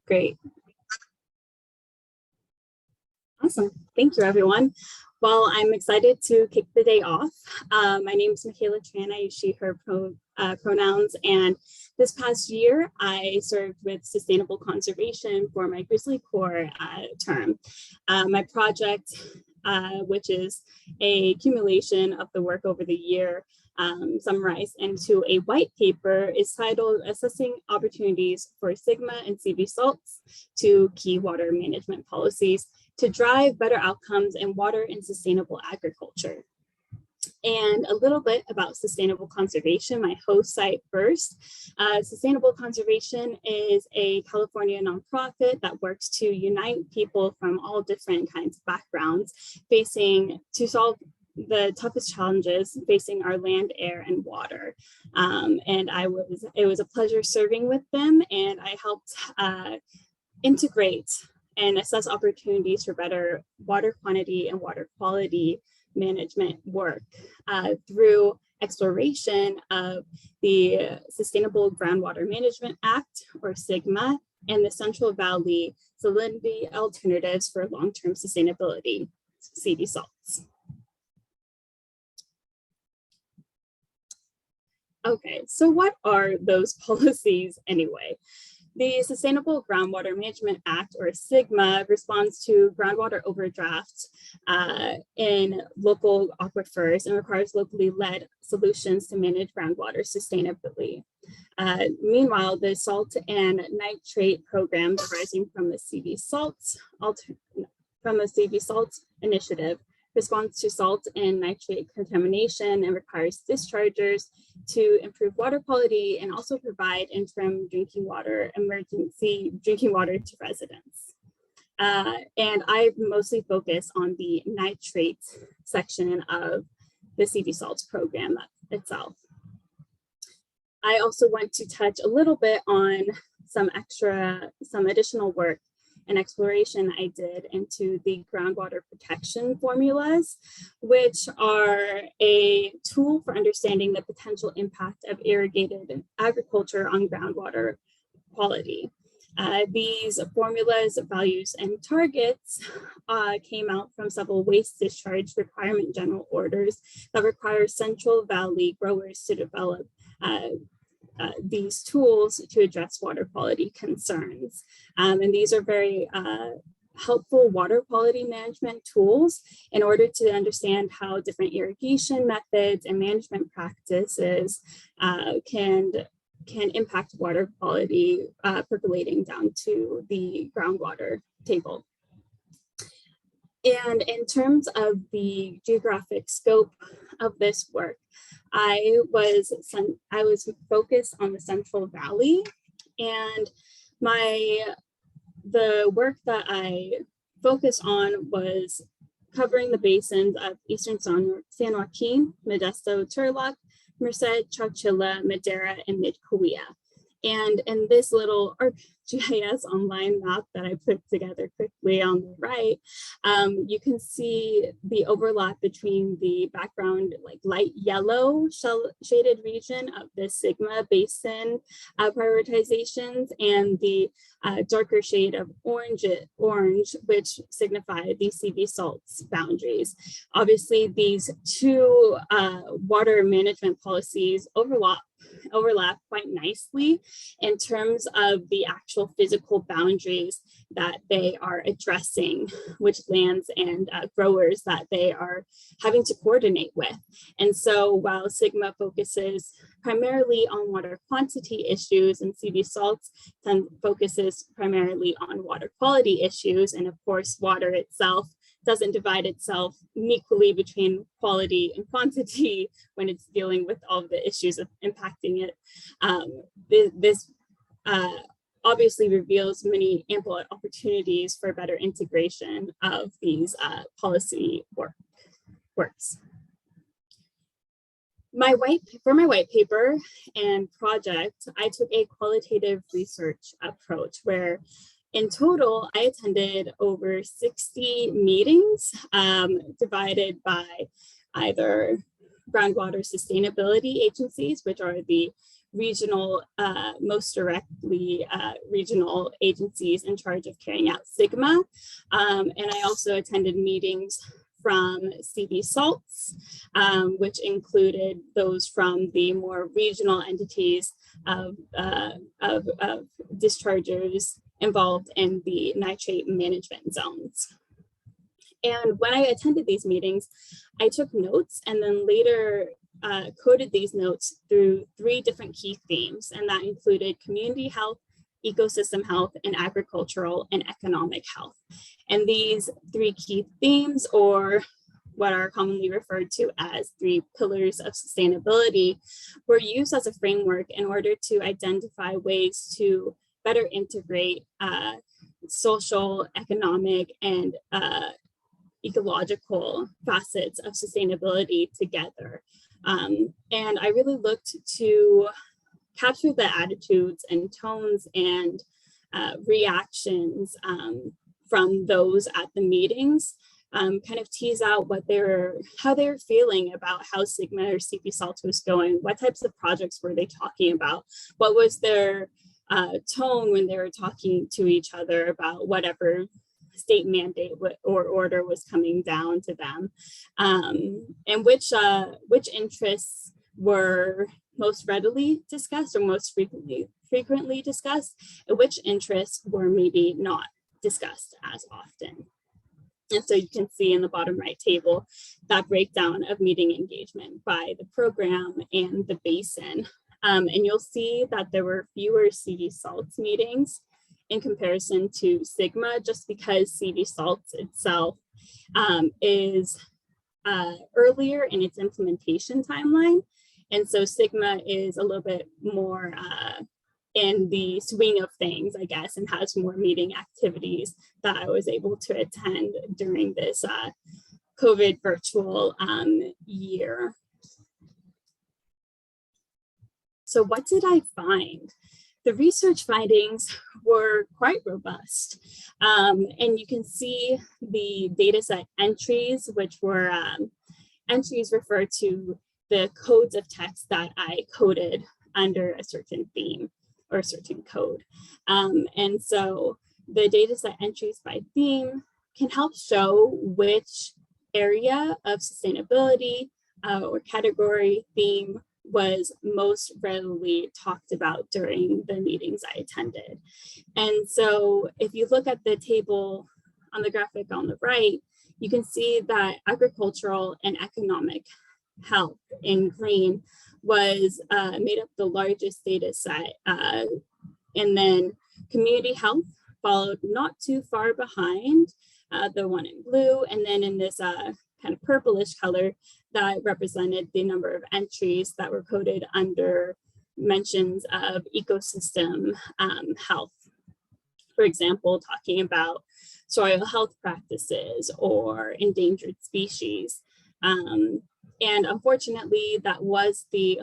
Great. Awesome. Thank you, everyone. Well, I'm excited to kick the day off. My name is Mikayla Tran. I use she, her pronouns. And this past year, I served with sustainable conservation for my GrizzlyCorps term. My project, which is a accumulation of the work over the year, summarized into a white paper, is titled Assessing Opportunities for SGMA and CV SALTS to Key Water Management Policies to Drive Better Outcomes in Water and Sustainable Agriculture. And a little bit about sustainable conservation, my host site first. Sustainable Conservation is a California nonprofit that works to unite people from all different kinds of backgrounds to solve the toughest challenges facing our land, air, and water. And it was a pleasure serving with them, and I helped integrate and assess opportunities for better water quantity and water quality management work through exploration of the Sustainable Groundwater Management Act, or SGMA, and the Central Valley Salinity Alternatives for Long-Term Sustainability, CV SALTS. Okay, so what are those policies anyway? The Sustainable Groundwater Management Act, or SGMA, responds to groundwater overdraft in local aquifers and requires locally led solutions to manage groundwater sustainably. Meanwhile, the salt and nitrate programs arising from the CV SALTS initiative responds to salt and nitrate contamination and requires dischargers to improve water quality and also provide interim emergency drinking water to residents. And I mostly focus on the nitrate section of the CV SALTS program itself. I also want to touch a little bit on some additional work and exploration I did into the groundwater protection formulas, which are a tool for understanding the potential impact of irrigated agriculture on groundwater quality. These formulas, values, and targets came out from several waste discharge requirement general orders that require Central Valley growers to develop these tools to address water quality concerns. And these are very helpful water quality management tools in order to understand how different irrigation methods and management practices can impact water quality percolating down to the groundwater table. And in terms of the geographic scope of this work, I was focused on the Central Valley, and the work that I focused on was covering the basins of Eastern San Joaquin, Modesto, Turlock, Merced, Chowchilla, Madera, and Mid-Cahuilla. And in this little ArcGIS online map that I put together quickly on the right, you can see the overlap between the background, like light yellow shaded region of the SGMA basin prioritizations and the darker shade of orange, which signify the CV SALTS boundaries. Obviously, these two water management policies overlap quite nicely in terms of the actual physical boundaries that they are addressing, which lands and growers that they are having to coordinate with. And so while SGMA focuses primarily on water quantity issues and CV SALTS focuses primarily on water quality issues, and of course water itself doesn't divide itself equally between quality and quantity when it's dealing with all of the issues of impacting it. This obviously reveals many ample opportunities for better integration of these policy works. For my white paper and project, I took a qualitative research approach where in total, I attended over 60 meetings divided by either groundwater sustainability agencies, which are the regional, most directly regional agencies in charge of carrying out SGMA. And I also attended meetings from CV SALTS, which included those from the more regional entities of dischargers involved in the nitrate management zones. And when I attended these meetings, I took notes and then later coded these notes through 3 different key themes, and that included community health, ecosystem health, and agricultural and economic health. And these 3 key themes, or what are commonly referred to as 3 pillars of sustainability, were used as a framework in order to identify ways to better integrate social, economic, and ecological facets of sustainability together. And I really looked to capture the attitudes and tones and reactions from those at the meetings, kind of tease out how they were feeling about how SGMA or CV SALTS was going, what types of projects were they talking about, what was their tone when they were talking to each other about whatever state mandate or order was coming down to them, and which interests were most readily discussed or most frequently discussed, and which interests were maybe not discussed as often. And so you can see in the bottom right table that breakdown of meeting engagement by the program and the basin. And you'll see that there were fewer CV SALTS meetings in comparison to SGMA, just because CV SALTS itself is earlier in its implementation timeline. And so SGMA is a little bit more in the swing of things, I guess, and has more meeting activities that I was able to attend during this COVID virtual year. So what did I find? The research findings were quite robust. And you can see the dataset entries, which were entries referred to the codes of text that I coded under a certain theme or a certain code. And so the dataset entries by theme can help show which area of sustainability or category theme was most readily talked about during the meetings I attended. And so if you look at the table on the graphic on the right, you can see that agricultural and economic health in green was made up the largest data set. And then community health followed not too far behind, the one in blue. And then in this kind of purplish color, that represented the number of entries that were coded under mentions of ecosystem health. For example, talking about soil health practices or endangered species. And unfortunately, that was the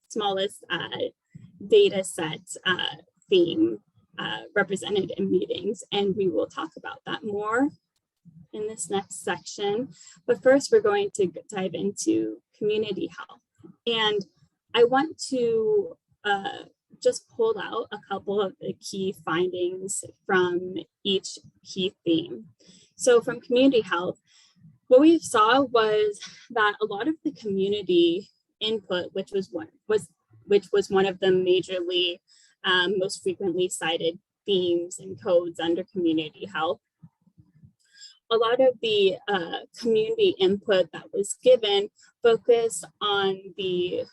smallest data set theme represented in meetings, and we will talk about that more in this next section. But first, we're going to dive into community health. And I want to just pull out a couple of the key findings from each key theme. So from community health, what we saw was that a lot of the community input, which was one of the majorly most frequently cited themes and codes under community health, a lot of the community input that was given focused on the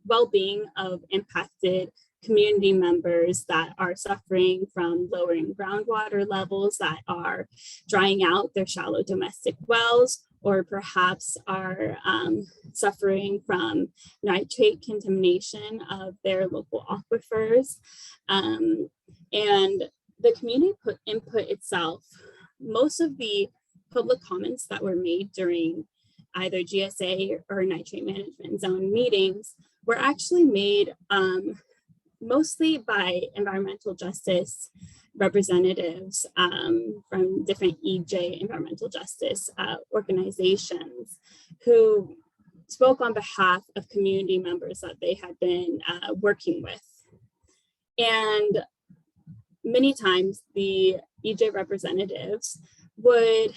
well-being of impacted community members that are suffering from lowering groundwater levels, that are drying out their shallow domestic wells, or perhaps are suffering from nitrate contamination of their local aquifers. And the community input itself, most of the public comments that were made during either GSA or nitrate management zone meetings were actually made mostly by environmental justice representatives from different EJ environmental justice organizations who spoke on behalf of community members that they had been working with. And many times the EJ representatives would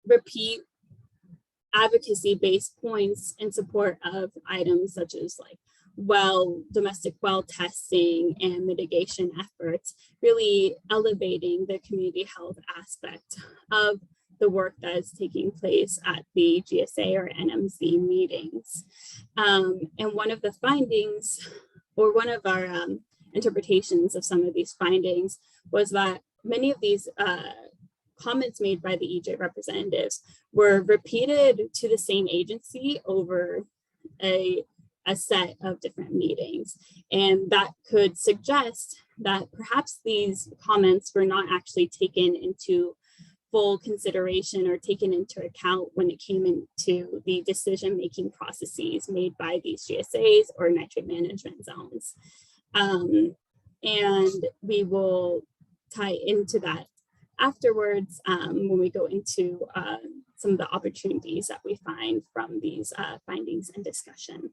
repeat advocacy-based points in support of items such as like domestic well testing and mitigation efforts, really elevating the community health aspect of the work that is taking place at the GSA or NMC meetings. And one of the findings, or one of our interpretations of some of these findings, was that many of these comments made by the EJ representatives were repeated to the same agency over a set of different meetings. And that could suggest that perhaps these comments were not actually taken into full consideration or taken into account when it came into the decision-making processes made by these GSAs or nitrate management zones. And we will tie into that afterwards when we go into some of the opportunities that we find from these findings and discussion.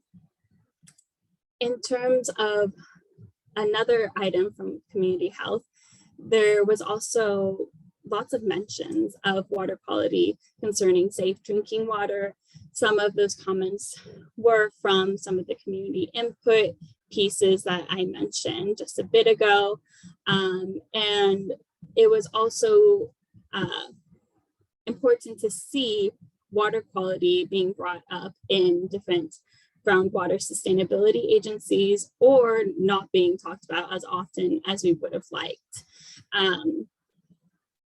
In terms of another item from community health, there was also lots of mentions of water quality concerning safe drinking water. Some of those comments were from some of the community input pieces that I mentioned just a bit ago. And it was also important to see water quality being brought up in different groundwater sustainability agencies, or not being talked about as often as we would have liked.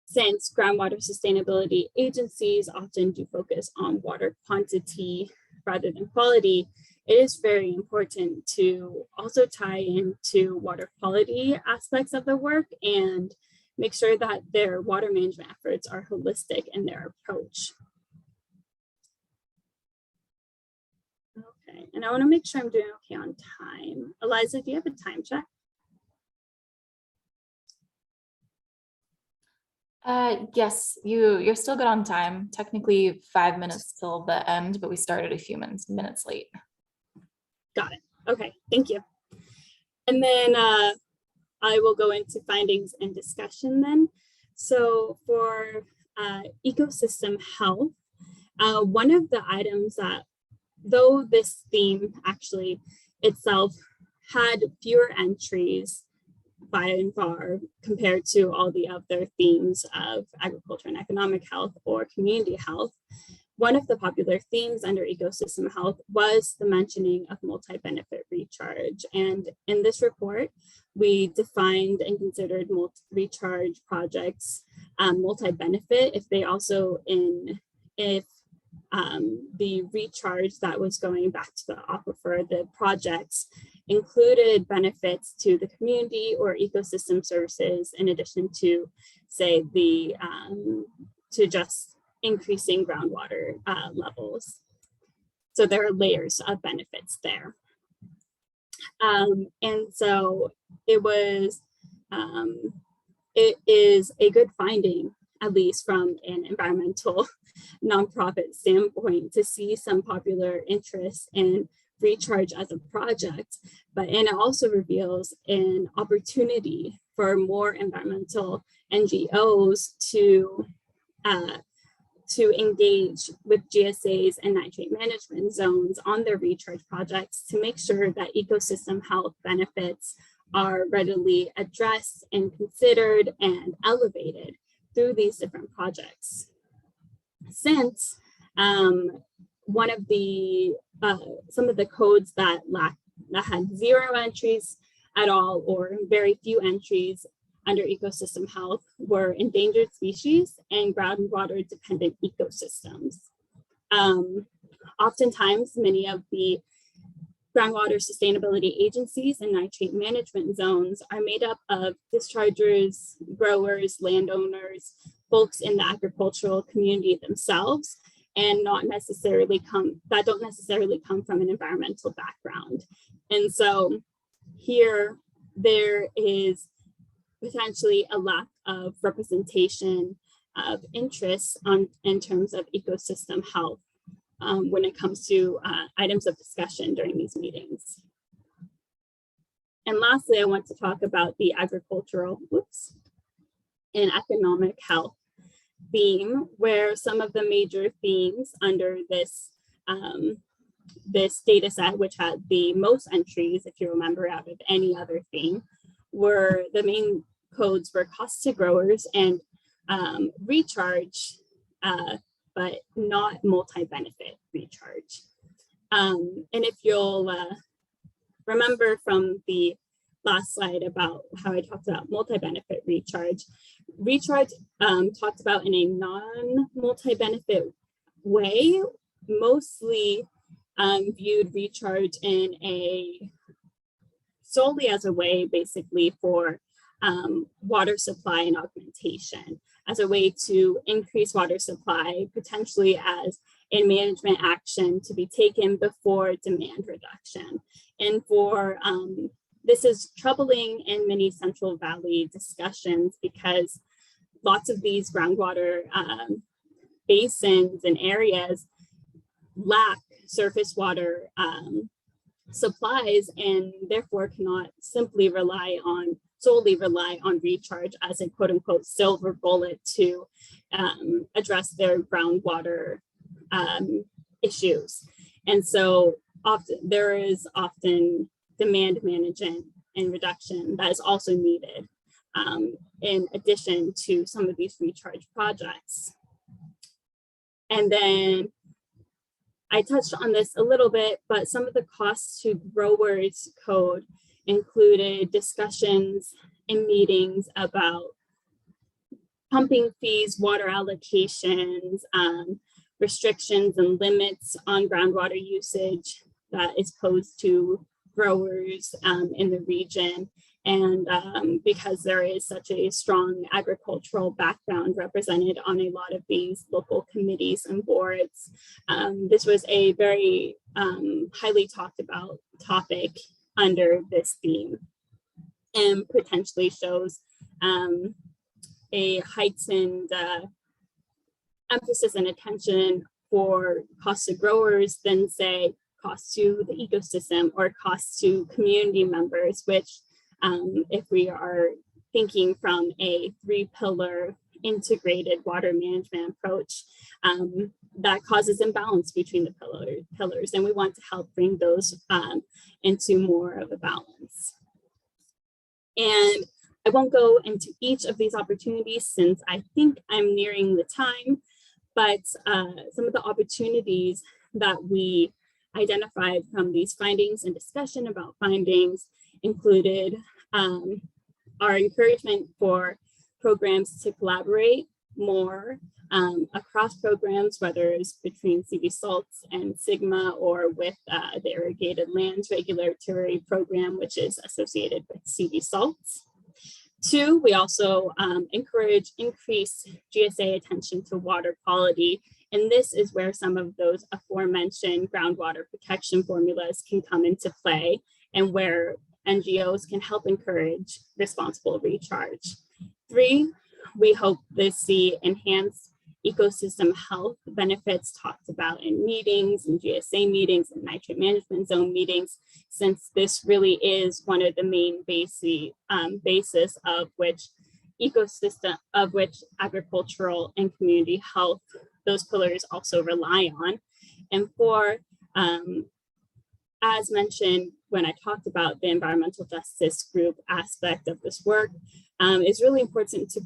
Since groundwater sustainability agencies often do focus on water quantity rather than quality, it is very important to also tie into water quality aspects of the work and make sure that their water management efforts are holistic in their approach. Okay, and I want to make sure I'm doing okay on time. Eliza, do you have a time check? Yes, you're still good on time. Technically 5 minutes till the end, but we started a few minutes late. Got it. Okay, thank you. And then I will go into findings and discussion then. So for ecosystem health, one of the items that, though this theme actually itself had fewer entries by and far compared to all the other themes of agriculture and economic health or community health, one of the popular themes under ecosystem health was the mentioning of multi-benefit recharge. And in this report, we defined and considered recharge projects multi-benefit if they also the recharge that was going back to the aquifer, the projects included benefits to the community or ecosystem services, in addition to, say, the to just increasing groundwater levels. So there are layers of benefits there. And so it is a good finding, at least from an environmental nonprofit standpoint, to see some popular interest in recharge as a project, and it also reveals an opportunity for more environmental NGOs to engage with GSAs and nitrate management zones on their recharge projects to make sure that ecosystem health benefits are readily addressed and considered and elevated through these different projects. Since one of the some of the codes that had 0 entries at all or very few entries under ecosystem health were endangered species and groundwater dependent ecosystems. Oftentimes, many of the groundwater sustainability agencies and nitrate management zones are made up of dischargers, growers, landowners, folks in the agricultural community themselves, and don't necessarily come from an environmental background. And so here there is potentially a lack of representation of interests in terms of ecosystem health when it comes to items of discussion during these meetings. And lastly, I want to talk about the agricultural and economic health theme, where some of the major themes under this this data set, which had the most entries, if you remember, out of any other theme, were the main codes were cost to growers and recharge, but not multi-benefit recharge. And if you'll remember from the last slide about how I talked about multi-benefit recharge, talked about in a non-multi-benefit way, mostly viewed recharge in a solely as a way basically for water supply and augmentation, as a way to increase water supply, potentially as a management action to be taken before demand reduction. And for this is troubling in many Central Valley discussions because lots of these groundwater basins and areas lack surface water supplies, and therefore cannot simply solely rely on recharge as a quote unquote silver bullet to address their groundwater issues. And so there is often demand management and reduction that is also needed in addition to some of these recharge projects. And then I touched on this a little bit, but some of the costs to growers code included discussions and meetings about pumping fees, water allocations, restrictions and limits on groundwater usage that is posed to growers in the region. And because there is such a strong agricultural background represented on a lot of these local committees and boards, this was a very highly talked about topic under this theme, and potentially shows a heightened emphasis and attention for costs to growers than say costs to the ecosystem or costs to community members, which if we are thinking from a 3-pillar integrated water management approach, that causes imbalance between the pillars, and we want to help bring those into more of a balance. And I won't go into each of these opportunities since I think I'm nearing the time, but some of the opportunities that we identified from these findings and discussion about findings included our encouragement for programs to collaborate more across programs, whether it's between CV SALTS and SGMA or with the Irrigated Lands Regulatory Program, which is associated with CV SALTS. 2, we also encourage increased GSA attention to water quality. And this is where some of those aforementioned groundwater protection formulas can come into play, and where NGOs can help encourage responsible recharge. 3, we hope to see enhanced ecosystem health benefits talked about in meetings and GSA meetings and nitrate management zone meetings, since this really is one of the main basis of which agricultural and community health, those pillars also rely on. And 4, as mentioned when I talked about the environmental justice group aspect of this work, it's really important to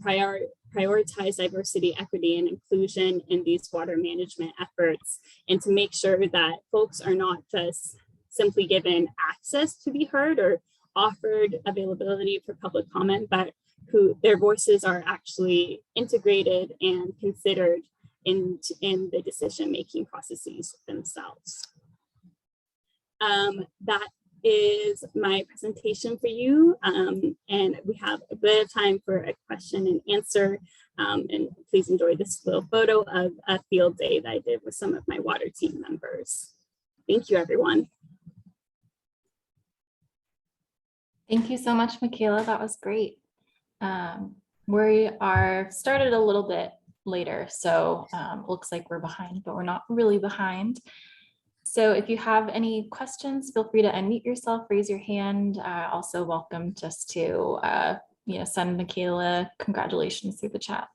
prioritize diversity, equity, and inclusion in these water management efforts, and to make sure that folks are not just simply given access to be heard or offered availability for public comment, but who their voices are actually integrated and considered in the decision-making processes themselves. That is my presentation for you, and we have a bit of time for a question and answer, and please enjoy this little photo of a field day that I did with some of my water team members. Thank you, everyone. Thank you so much, Mikayla. That was great. We are started a little bit later. So looks like we're behind, but we're not really behind. So if you have any questions, feel free to unmute yourself, raise your hand. Also welcome just to, send Mikayla congratulations through the chat.